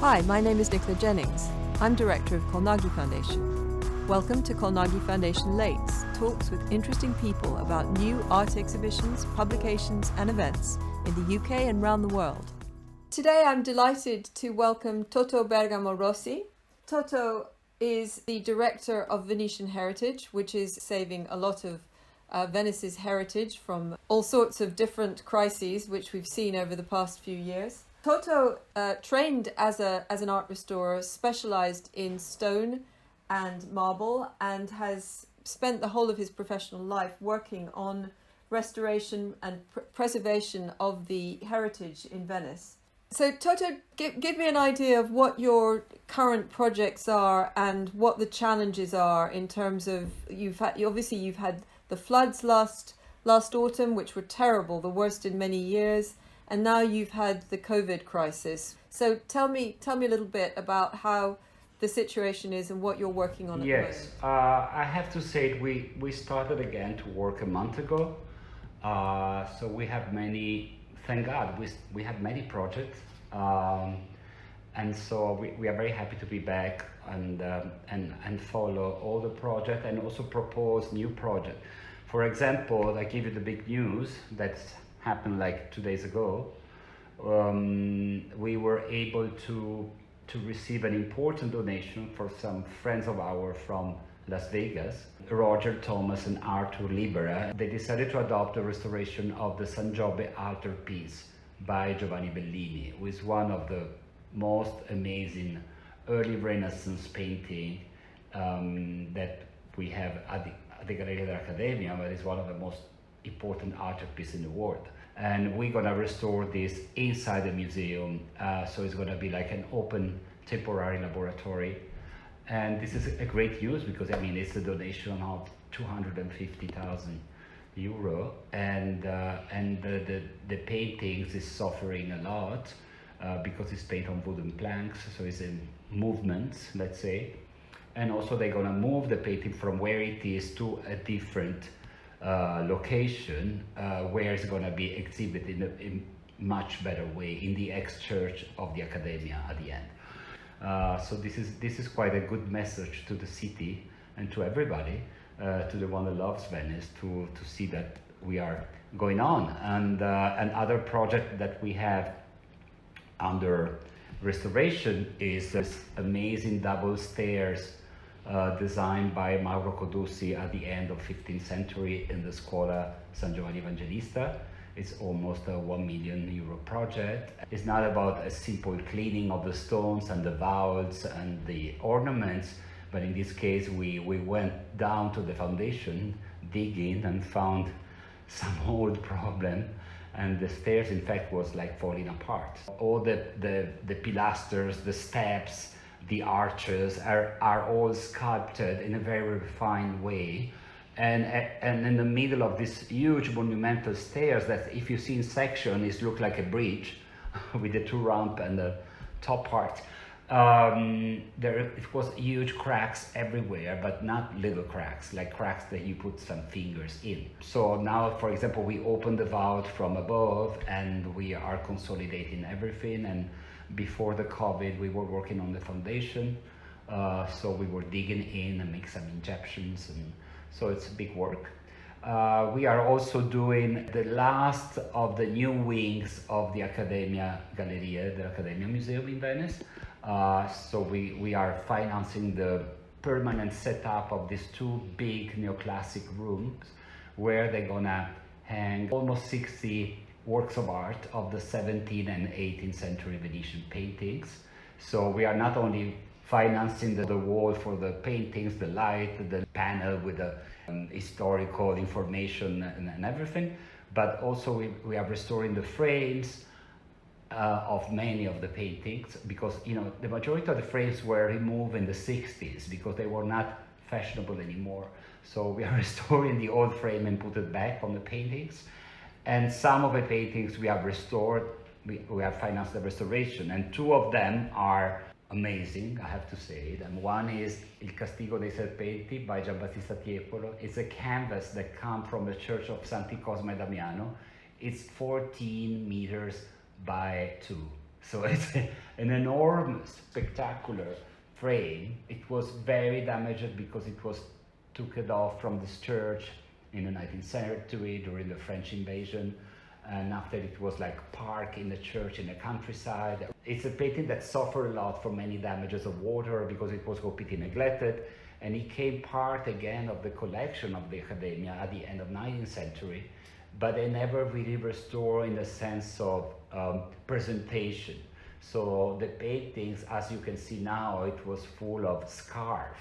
Hi, my name is Nicola Jennings. I'm director of Colnaghi Foundation. Welcome to Colnaghi Foundation Lates, talks with interesting people about new art exhibitions, publications and events in the UK and around the world. Today I'm delighted to welcome Toto Bergamo Rossi. Toto is the director of Venetian Heritage, which is saving a lot of Venice's heritage from all sorts of different crises which we've seen over the past few years. Toto trained as an art restorer, specialised in stone and marble, and has spent the whole of his professional life working on restoration and preservation of the heritage in Venice. So Toto, give me an idea of what your current projects are and what the challenges are in terms of you've had the floods last autumn, which were terrible, the worst in many years. And now you've had the COVID crisis. So tell me a little bit about how the situation is and what you're working on at the moment. Yes, I have to say we started again to work a month ago. So we have thank God, we have many projects. And so we are very happy to be back and follow all the projects and also propose new projects. For example, I give you the big news that's happened like 2 days ago. We were able to receive an important donation for some friends of ours from Las Vegas, Roger Thomas and Arthur Libera. They decided to adopt the restoration of the San Giobbe altarpiece by Giovanni Bellini, who is one of the most amazing early Renaissance painting that we have at the Galleria dell'Accademia, but it's one of the most important altarpieces in the world. And we're gonna restore this inside the museum, so it's gonna be like an open temporary laboratory. And this is a great news because it's a donation of 250,000 euro, and the paintings is suffering a lot because it's painted on wooden planks, so it's in movements, let's say. And also they're gonna move the painting from where it is to a different location where it's going to be exhibited in a much better way in the ex-church of the Accademia at the end. So this is quite a good message to the city and to everybody, to the one that loves Venice, to see that we are going on. And other project that we have under restoration is this amazing double stairs designed by Mauro Coduzzi at the end of 15th century in the Scuola San Giovanni Evangelista. It's almost a €1 million project. It's not about a simple cleaning of the stones and the vaults and the ornaments, but in this case we went down to the foundation, digging, and found some old problem, and the stairs in fact was like falling apart. All the pilasters, the steps, the arches are all sculpted in a very refined way, and in the middle of this huge monumental stairs that, if you see in section, it looks like a bridge with the two ramp and the top part. It was huge cracks everywhere, but not little cracks, like cracks that you put some fingers in. So now, for example, we opened the vault from above and we are consolidating everything. And before the COVID, we were working on the foundation, so we were digging in and make some injections, and so it's big work. We are also doing the last of the new wings of the Accademia Galleria, the Accademia Museum in Venice. So we are financing the permanent setup of these two big neoclassic rooms where they're gonna hang almost 60 works of art of the 17th and 18th century Venetian paintings. So we are not only financing the wall for the paintings, the light, the panel with the historical information and everything, but also we are restoring the frames of many of the paintings, because the majority of the frames were removed in the 60s because they were not fashionable anymore. So we are restoring the old frame and put it back on the paintings. And some of the paintings we have restored, we have financed the restoration, and two of them are amazing, I have to say. And one is Il Castigo dei Serpenti by Giambattista Tiepolo. It's a canvas that comes from the church of Santi Cosma e Damiano. It's 14 meters by 2. So it's an enormous, spectacular frame. It was very damaged because it was took it off from this church in the 19th century during the French invasion, and after it was like parked in the church in the countryside. It's a painting that suffered a lot from many damages of water because it was completely neglected, and it became part again of the collection of the Accademia at the end of 19th century, but they never really restored in the sense of presentation. So the paintings, as you can see now, it was full of scarf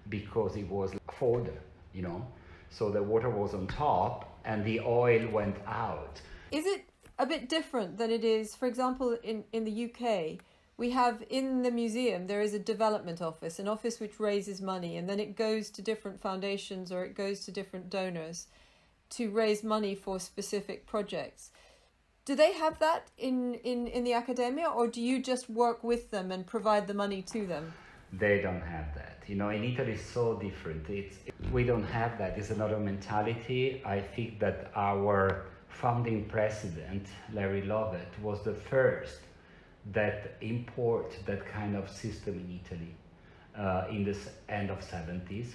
because it was fodder, you know. So the water was on top and the oil went out. Is it a bit different than it is, for example, in the UK? We have in the museum, there is a development office, an office which raises money, and then it goes to different foundations or it goes to different donors to raise money for specific projects. Do they have that in the Accademia, or do you just work with them and provide the money to them? They don't have that. You know, in Italy it's so different. We don't have that. It's another mentality. I think that our founding president, Larry Lovett, was the first that import that kind of system in Italy in the end of 70s.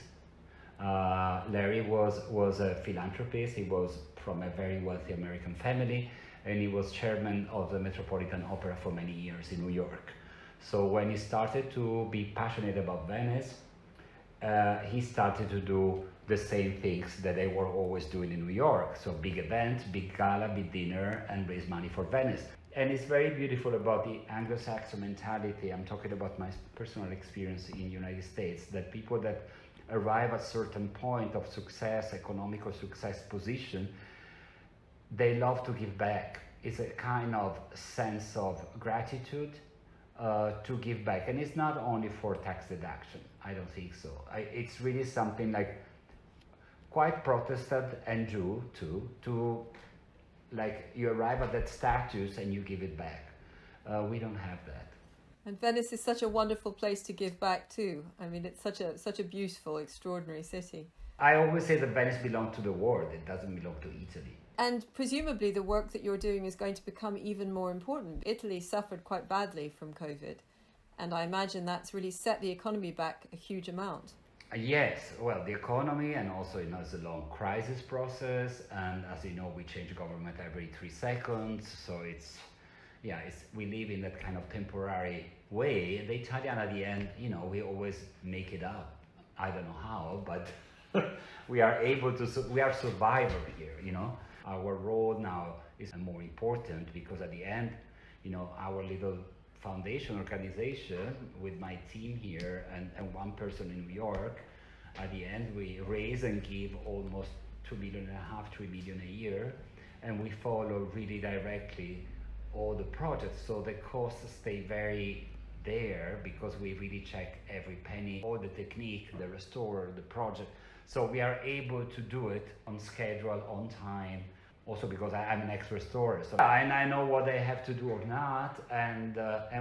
Larry was a philanthropist. He was from a very wealthy American family, and he was chairman of the Metropolitan Opera for many years in New York. So when he started to be passionate about Venice, he started to do the same things that they were always doing in New York. So big event, big gala, big dinner, and raise money for Venice. And it's very beautiful about the Anglo-Saxon mentality. I'm talking about my personal experience in the United States, that people that arrive at a certain point of success, economical success position, they love to give back. It's a kind of sense of gratitude to give back. And it's not only for tax deduction. I don't think so. It's really something like quite Protestant and Jew too, to like you arrive at that status and you give it back. We don't have that. And Venice is such a wonderful place to give back too. I mean, it's such a beautiful, extraordinary city. I always say that Venice belongs to the world. It doesn't belong to Italy. And presumably the work that you're doing is going to become even more important. Italy suffered quite badly from COVID, and I imagine that's really set the economy back a huge amount. Yes, well, the economy, and also, you know, it's a long crisis process, and as you know, we change government every 3 seconds, so we live in that kind of temporary way. The Italian, at the end, you know, we always make it up. I don't know how, but we are survivors here, you know. Our role now is more important because at the end, you know, our little foundation organization with my team here and one person in New York, at the end we raise and give almost 2.5 million, 3 million a year, and we follow really directly all the projects, so the costs stay very there because we really check every penny, all the technique, the restore, the project, so we are able to do it on schedule, on time. Also because I'm an ex-restorer, so and I know what I have to do or not, and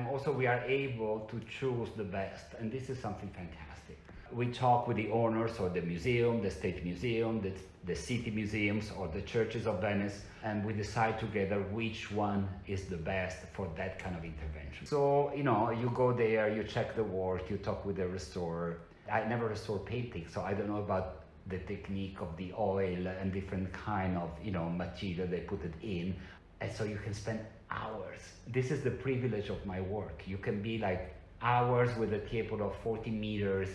also we are able to choose the best, and this is something fantastic. We talk with the owners of the museum, the State Museum, the city museums, or the churches of Venice, and we decide together which one is the best for that kind of intervention. So, you know, you go there, you check the work, you talk with the restorer. I never restore paintings, so I don't know about the technique of the oil and different kind of, you know, material they put it in, and so you can spend hours. This is the privilege of my work. You can be like hours with a table of 40 meters,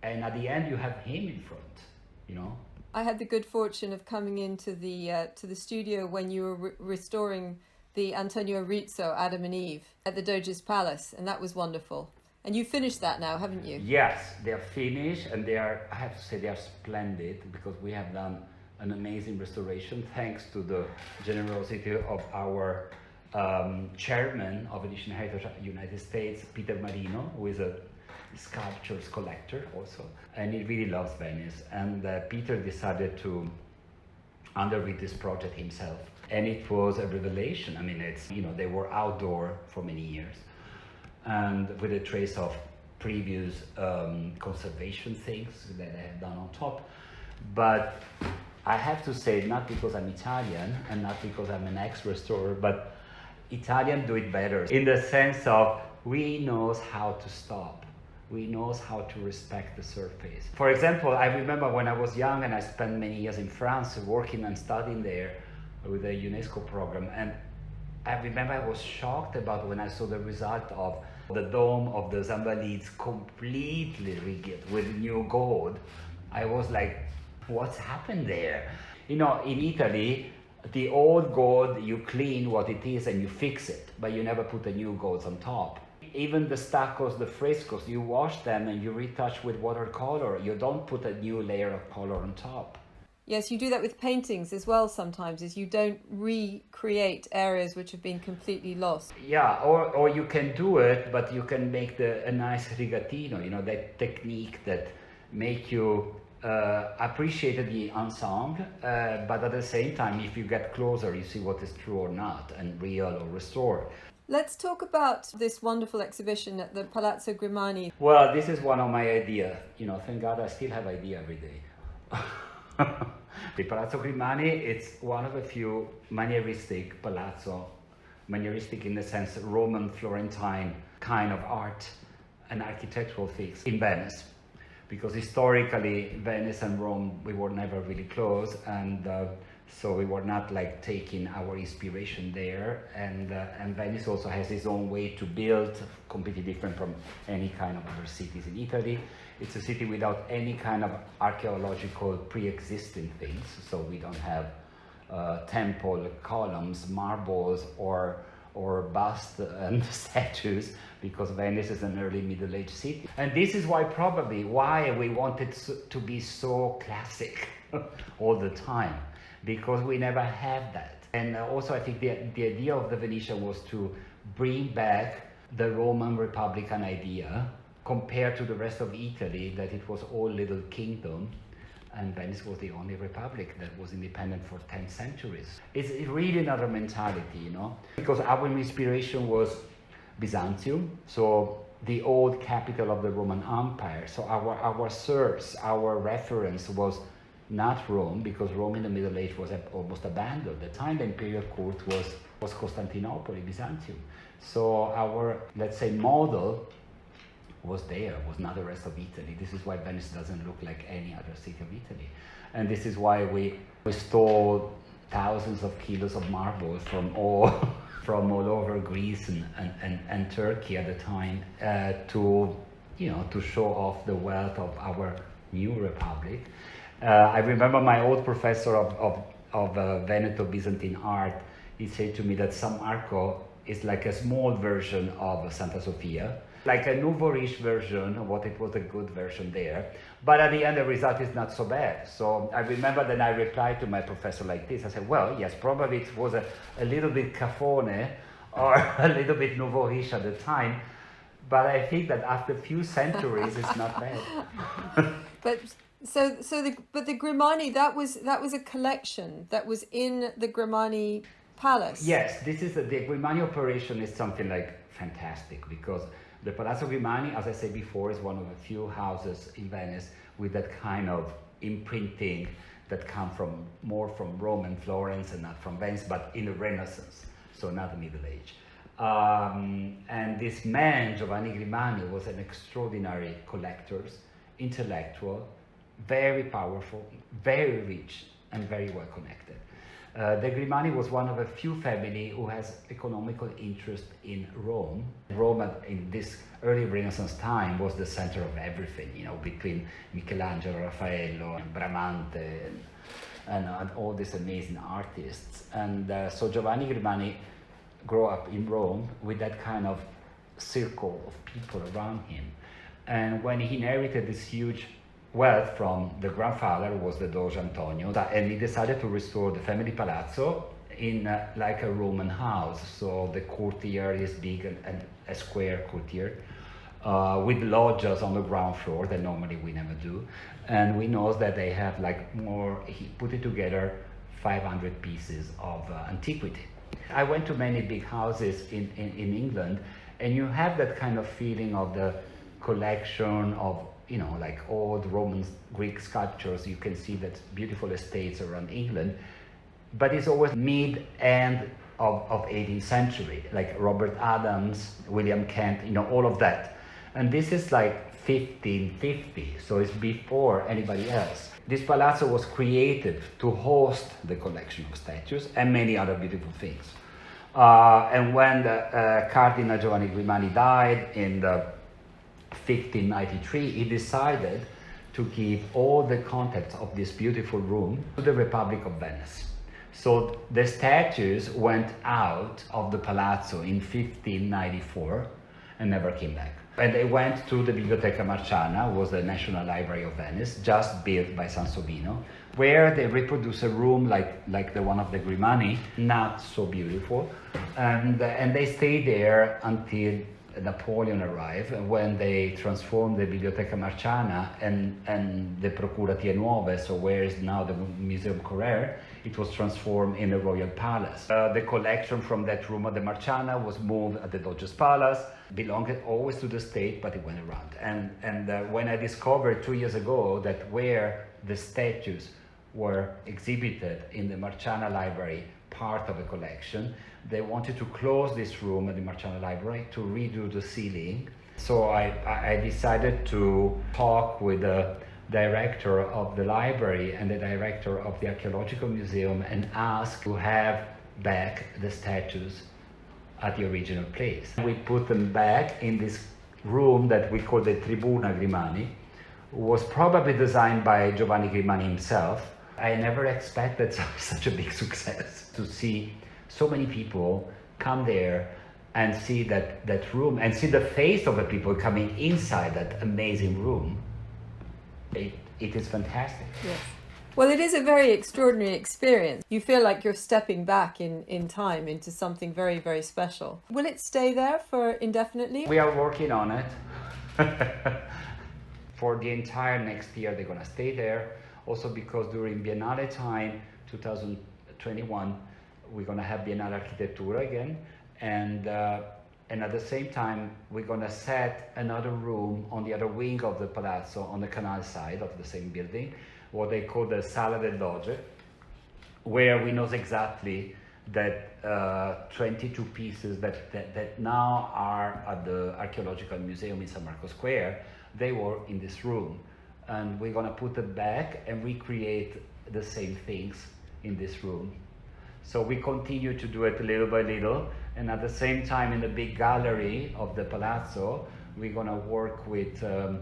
and at the end you have him in front, you know. I had the good fortune of coming into the studio when you were restoring the Antonio Rizzo Adam and Eve at the Doge's Palace, and that was wonderful. And you finished that now, haven't you? Yes, they are finished, and they are, I have to say, they are splendid because we have done an amazing restoration thanks to the generosity of our chairman of Venetian Heritage United States, Peter Marino, who is a sculptures collector also, and he really loves Venice. And Peter decided to undertake this project himself, and it was a revelation. I mean, it's, you know, they were outdoor for many years, and with a trace of previous conservation things that I have done on top. But I have to say, not because I'm Italian and not because I'm an ex-restorer, but Italians do it better in the sense of we knows how to stop. We knows how to respect the surface. For example, I remember when I was young and I spent many years in France working and studying there with a UNESCO program, and I remember I was shocked about when I saw the result of the dome of the Invalides completely rigged with new gold. I was like, what's happened there? You know, in Italy, the old gold, you clean what it is and you fix it, but you never put the new golds on top. Even the stuccos, the frescoes, you wash them and you retouch with watercolor. You don't put a new layer of color on top. Yes, you do that with paintings as well sometimes, is you don't recreate areas which have been completely lost. Yeah, or you can do it, but you can make a nice rigatino, you know, that technique that make you appreciate the ensemble, but at the same time, if you get closer, you see what is true or not, and real or restored. Let's talk about this wonderful exhibition at the Palazzo Grimani. Well, this is one of my ideas. You know, thank God I still have idea every day. The Palazzo Grimani, it's one of a few manieristic palazzo, manieristic in the sense Roman Florentine kind of art and architectural things in Venice. Because historically, Venice and Rome, we were never really close, and so we were not like taking our inspiration there. And Venice also has its own way to build, completely different from any kind of other cities in Italy. It's a city without any kind of archaeological pre-existing things, so we don't have temple columns, marbles, or busts and statues, because Venice is an early Middle Age city. And this is why why we wanted to be so classic all the time, because we never had that. And also I think the idea of the Venetian was to bring back the Roman Republican idea, compared to the rest of Italy, that it was all little kingdom, and Venice was the only republic that was independent for 10 centuries. It's really another mentality, you know, because our inspiration was Byzantium, so the old capital of the Roman Empire. So our source, our reference was not Rome, because Rome in the Middle Age was almost abandoned. The time the imperial court was Constantinople, Byzantium. So our, let's say, model was there, was not the rest of Italy. This is why Venice doesn't look like any other city of Italy. And this is why we stole thousands of kilos of marble from all over Greece and Turkey at the time, to show off the wealth of our new republic. I remember my old professor of Veneto Byzantine art, he said to me that San Marco is like a small version of Santa Sofia, like a nouveau-riche version of what it was a good version there. But at the end, the result is not so bad. So I remember that I replied to my professor like this. I said, well, yes, probably it was a little bit cafone or a little bit nouveau-riche at the time. But I think that after a few centuries, it's not bad. But the Grimani, that was a collection that was in the Grimani Palace. Yes, the Grimani operation is something like fantastic, because the Palazzo Grimani, as I said before, is one of the few houses in Venice with that kind of imprinting that come more from Rome and Florence and not from Venice, but in the Renaissance, so not the Middle Age. And this man, Giovanni Grimani, was an extraordinary collector, intellectual, very powerful, very rich, and very well connected. The Grimani was one of a few families who has economical interest in Rome. Rome in this early Renaissance time was the center of everything, you know, between Michelangelo, Raffaello, and Bramante, and all these amazing artists. And so Giovanni Grimani grew up in Rome with that kind of circle of people around him. And when he inherited this huge wealth from the grandfather, who was the Doge Antonio, and he decided to restore the family palazzo in like a Roman house. So the courtyard is big and a square courtyard with loggias on the ground floor that normally we never do. And we know that they have he put it together 500 pieces of antiquity. I went to many big houses in England, and you have that kind of feeling of the collection of, you know, like old Roman Greek sculptures. You can see that beautiful estates around England, but it's always mid-end of 18th century, like Robert Adams, William Kent, all of that. And this is like 1550, so it's before anybody else. This palazzo was created to host the collection of statues and many other beautiful things. And when Cardinal Giovanni Grimani died in 1593, he decided to give all the contents of this beautiful room to the Republic of Venice. So the statues went out of the palazzo in 1594 and never came back. And they went to the Biblioteca Marciana, was the National Library of Venice, just built by Sansovino, where they reproduce a room like the one of the Grimani, not so beautiful. And they stayed there until Napoleon arrived, when they transformed the Biblioteca Marciana and the Procuratie Nuove, so where is now the Museum Correr, it was transformed in the Royal Palace. The collection from that room at the Marciana was moved at the Doge's Palace, belonged always to the state, but it went around. And when I discovered 2 years ago that where the statues were exhibited in the Marciana Library, part of the collection, they wanted to close this room at the Marciana Library to redo the ceiling. So I decided to talk with the director of the library and the director of the Archaeological Museum and ask to have back the statues at the original place. We put them back in this room that we call the Tribuna Grimani, was probably designed by Giovanni Grimani himself. I never expected such a big success, to see so many people come there and see that room and see the face of the people coming inside that amazing room. It is fantastic. Yes. Well, it is a very extraordinary experience. You feel like you're stepping back in time into something very, very special. Will it stay there for indefinitely? We are working on it. For the entire next year, they're going to stay there. Also because during Biennale time, 2021, we're going to have Biennale Architettura again. And at the same time, we're going to set another room on the other wing of the palazzo, on the canal side of the same building, what they call the Sala del Doge, where we know exactly that 22 pieces that now are at the Archaeological Museum in San Marco Square, they were in this room. And we're going to put it back and recreate the same things in this room. So we continue to do it little by little, and at the same time in the big gallery of the Palazzo, we're going to work with a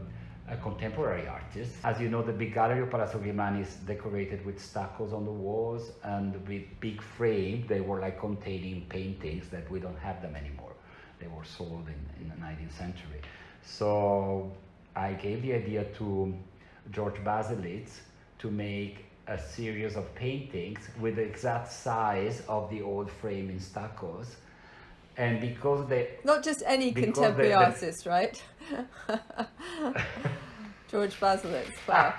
contemporary artist. As you know, the big gallery of Palazzo Grimani is decorated with stuccos on the walls and with big frames. They were like containing paintings that we don't have them anymore. They were sold in the 19th century. So I gave the idea to George Baselitz to make a series of paintings with the exact size of the old frame in stuccos. And because they... Not just any contemporary artist, right? George Baselitz, wow.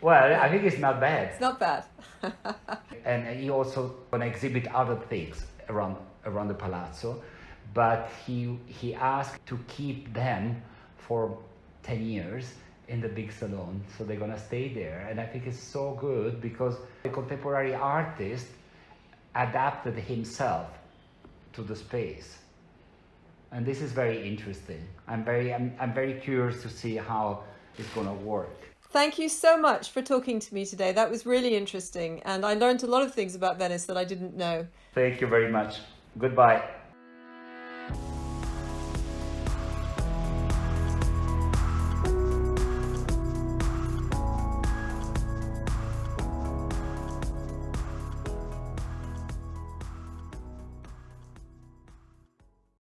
Well, I think it's not bad. It's not bad. And he also going to exhibit other things around the palazzo, but he asked to keep them for 10 years in the big salon, so they're gonna stay there. And I think it's so good because the contemporary artist adapted himself to the space, and this is very interesting. I'm very curious to see how it's gonna work. Thank you so much for talking to me today. That was really interesting, and I learned a lot of things about Venice that I didn't know. Thank you very much. Goodbye.